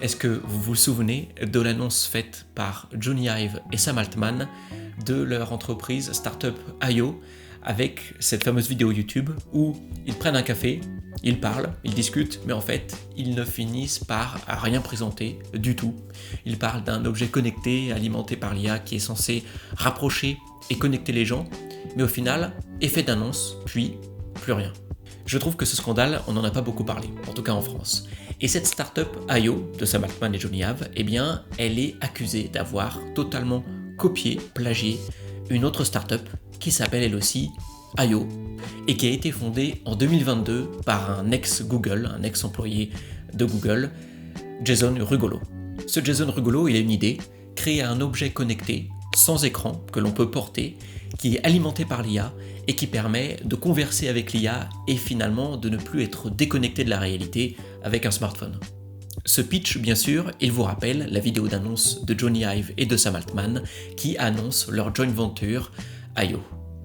Est-ce que vous vous souvenez de l'annonce faite par Jony Ive et Sam Altman de leur entreprise startup IO avec cette fameuse vidéo YouTube où ils prennent un café, ils parlent, ils discutent, mais en fait, ils ne finissent par rien présenter du tout. Ils parlent d'un objet connecté, alimenté par l'IA, qui est censé rapprocher et connecter les gens, mais au final, effet d'annonce, puis plus rien. Je trouve que ce scandale, on n'en a pas beaucoup parlé, en tout cas en France. Et cette startup IO de Sam Altman et Jony Ive, eh bien, elle est accusée d'avoir totalement copié, plagié une autre startup qui s'appelle elle aussi IO et qui a été fondée en 2022 par un ex-Google, un ex-employé de Google, Jason Rugolo. Ce Jason Rugolo, il a une idée, créer un objet connecté, sans écran, que l'on peut porter, qui est alimenté par l'IA et qui permet de converser avec l'IA et finalement de ne plus être déconnecté de la réalité avec un smartphone. Ce pitch, bien sûr, il vous rappelle la vidéo d'annonce de Jony Ive et de Sam Altman qui annoncent leur joint venture IO.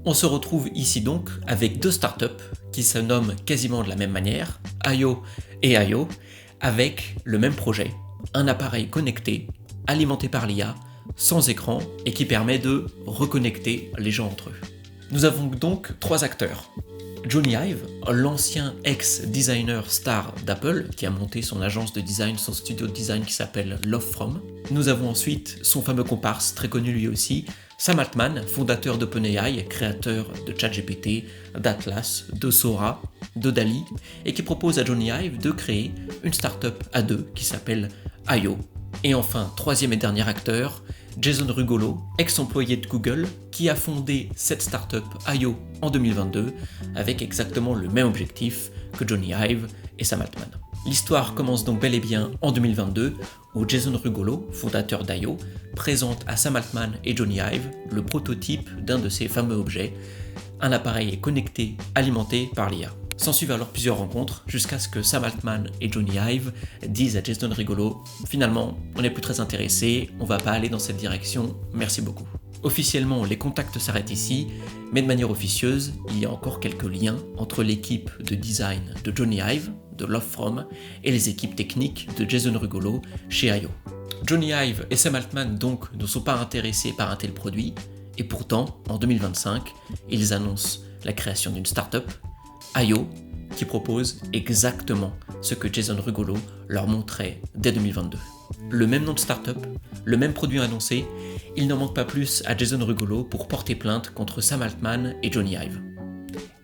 On se retrouve ici donc avec deux startups qui se nomment quasiment de la même manière, IO et IO, avec le même projet, un appareil connecté, alimenté par l'IA, sans écran et qui permet de reconnecter les gens entre eux. Nous avons donc trois acteurs. Jony Ive, l'ancien ex-designer star d'Apple, qui a monté son agence de design, son studio de design qui s'appelle Love From. Nous avons ensuite son fameux comparse, très connu lui aussi, Sam Altman, fondateur d'OpenAI, créateur de ChatGPT, d'Atlas, de Sora, de DALL-E, et qui propose à Jony Ive de créer une startup à deux qui s'appelle IO. Et enfin, troisième et dernier acteur, Jason Rugolo, ex-employé de Google, qui a fondé cette startup IO en 2022 avec exactement le même objectif que Jony Ive et Sam Altman. L'histoire commence donc bel et bien en 2022 où Jason Rugolo, fondateur d'IO, présente à Sam Altman et Jony Ive le prototype d'un de ces fameux objets, un appareil connecté alimenté par l'IA. S'ensuivent alors plusieurs rencontres jusqu'à ce que Sam Altman et Jony Ive disent à Jason Rugolo « Finalement, on n'est plus très intéressé, on va pas aller dans cette direction, merci beaucoup ». Officiellement, les contacts s'arrêtent ici, mais de manière officieuse, il y a encore quelques liens entre l'équipe de design de Jony Ive, de Love From, et les équipes techniques de Jason Rugolo chez IO. Jony Ive et Sam Altman donc ne sont pas intéressés par un tel produit, et pourtant, en 2025, ils annoncent la création d'une startup, IO, qui propose exactement ce que Jason Rugolo leur montrait dès 2022. Le même nom de startup, le même produit annoncé, il n'en manque pas plus à Jason Rugolo pour porter plainte contre Sam Altman et Jony Ive.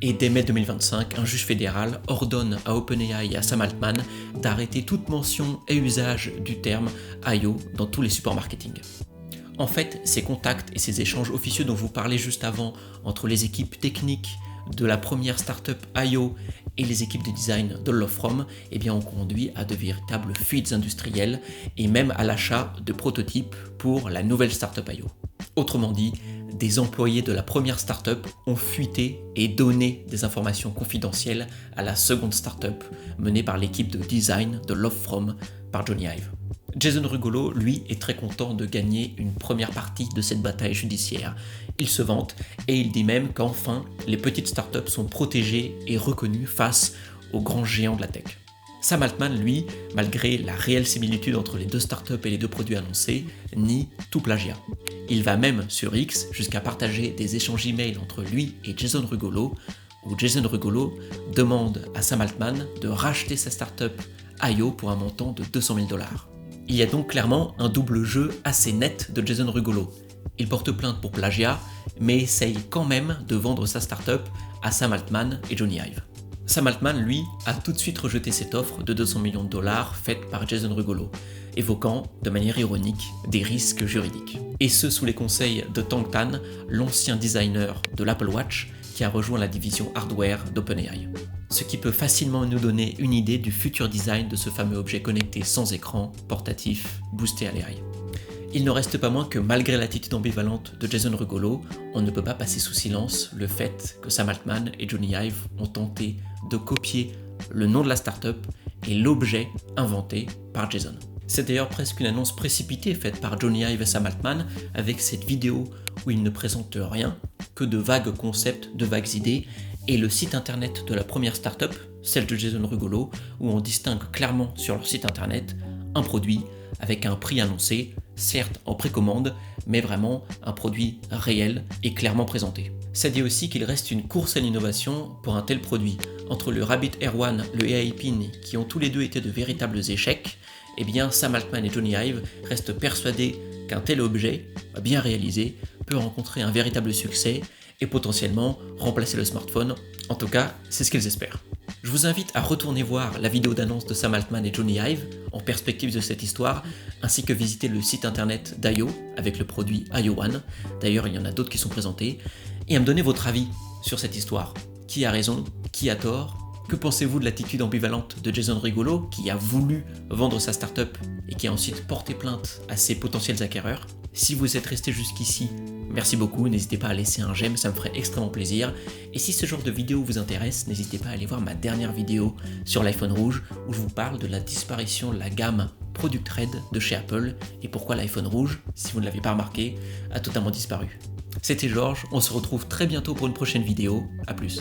Et dès mai 2025, un juge fédéral ordonne à OpenAI et à Sam Altman d'arrêter toute mention et usage du terme IO dans tous les supports marketing. En fait, ces contacts et ces échanges officieux dont je vous parlais juste avant entre les équipes techniques de la première startup IO et les équipes de design de Love From, eh bien, ont conduit à de véritables fuites industrielles et même à l'achat de prototypes pour la nouvelle startup IO. Autrement dit, des employés de la première startup ont fuité et donné des informations confidentielles à la seconde startup menée par l'équipe de design de Love From par Jony Ive. Jason Rugolo, lui, est très content de gagner une première partie de cette bataille judiciaire. Il se vante et il dit même qu'enfin, les petites startups sont protégées et reconnues face aux grands géants de la tech. Sam Altman, lui, malgré la réelle similitude entre les deux startups et les deux produits annoncés, nie tout plagiat. Il va même sur X jusqu'à partager des échanges email entre lui et Jason Rugolo, où Jason Rugolo demande à Sam Altman de racheter sa startup IO pour un montant de $200 000. Il y a donc clairement un double jeu assez net de Jason Rugolo. Il porte plainte pour plagiat, mais essaye quand même de vendre sa startup à Sam Altman et Jony Ive. Sam Altman, lui, a tout de suite rejeté cette offre de $200 millions faite par Jason Rugolo, évoquant, de manière ironique, des risques juridiques. Et ce sous les conseils de Tang Tan, l'ancien designer de l'Apple Watch, qui a rejoint la division hardware d'OpenAI. Ce qui peut facilement nous donner une idée du futur design de ce fameux objet connecté sans écran, portatif, boosté à l'AI. Il ne reste pas moins que malgré l'attitude ambivalente de Jason Rugolo, on ne peut pas passer sous silence le fait que Sam Altman et Jony Ive ont tenté de copier le nom de la startup et l'objet inventé par Jason. C'est d'ailleurs presque une annonce précipitée faite par Jony Ive et Sam Altman avec cette vidéo où ils ne présentent rien, que de vagues concepts, de vagues idées, et le site internet de la première startup, celle de Jason Rugolo, où on distingue clairement sur leur site internet un produit avec un prix annoncé, certes en précommande, mais vraiment un produit réel et clairement présenté. Ça dit aussi qu'il reste une course à l'innovation pour un tel produit. Entre le Rabbit Air One, le AI Pin, qui ont tous les deux été de véritables échecs, eh bien Sam Altman et Jony Ive restent persuadés qu'un tel objet, bien réalisé, peut rencontrer un véritable succès et potentiellement remplacer le smartphone. En tout cas, c'est ce qu'ils espèrent. Je vous invite à retourner voir la vidéo d'annonce de Sam Altman et Jony Ive en perspective de cette histoire, ainsi que visiter le site internet d'IO avec le produit IO One. D'ailleurs, il y en a d'autres qui sont présentés. Et à me donner votre avis sur cette histoire. Qui a raison? Qui a tort? Que pensez-vous de l'attitude ambivalente de Jason Rigolo, qui a voulu vendre sa startup et qui a ensuite porté plainte à ses potentiels acquéreurs? Si vous êtes resté jusqu'ici, merci beaucoup, n'hésitez pas à laisser un j'aime, ça me ferait extrêmement plaisir. Et si ce genre de vidéo vous intéresse, n'hésitez pas à aller voir ma dernière vidéo sur l'iPhone rouge, où je vous parle de la disparition de la gamme Product Red de chez Apple et pourquoi l'iPhone rouge, si vous ne l'avez pas remarqué, a totalement disparu. C'était Georges, on se retrouve très bientôt pour une prochaine vidéo, à plus.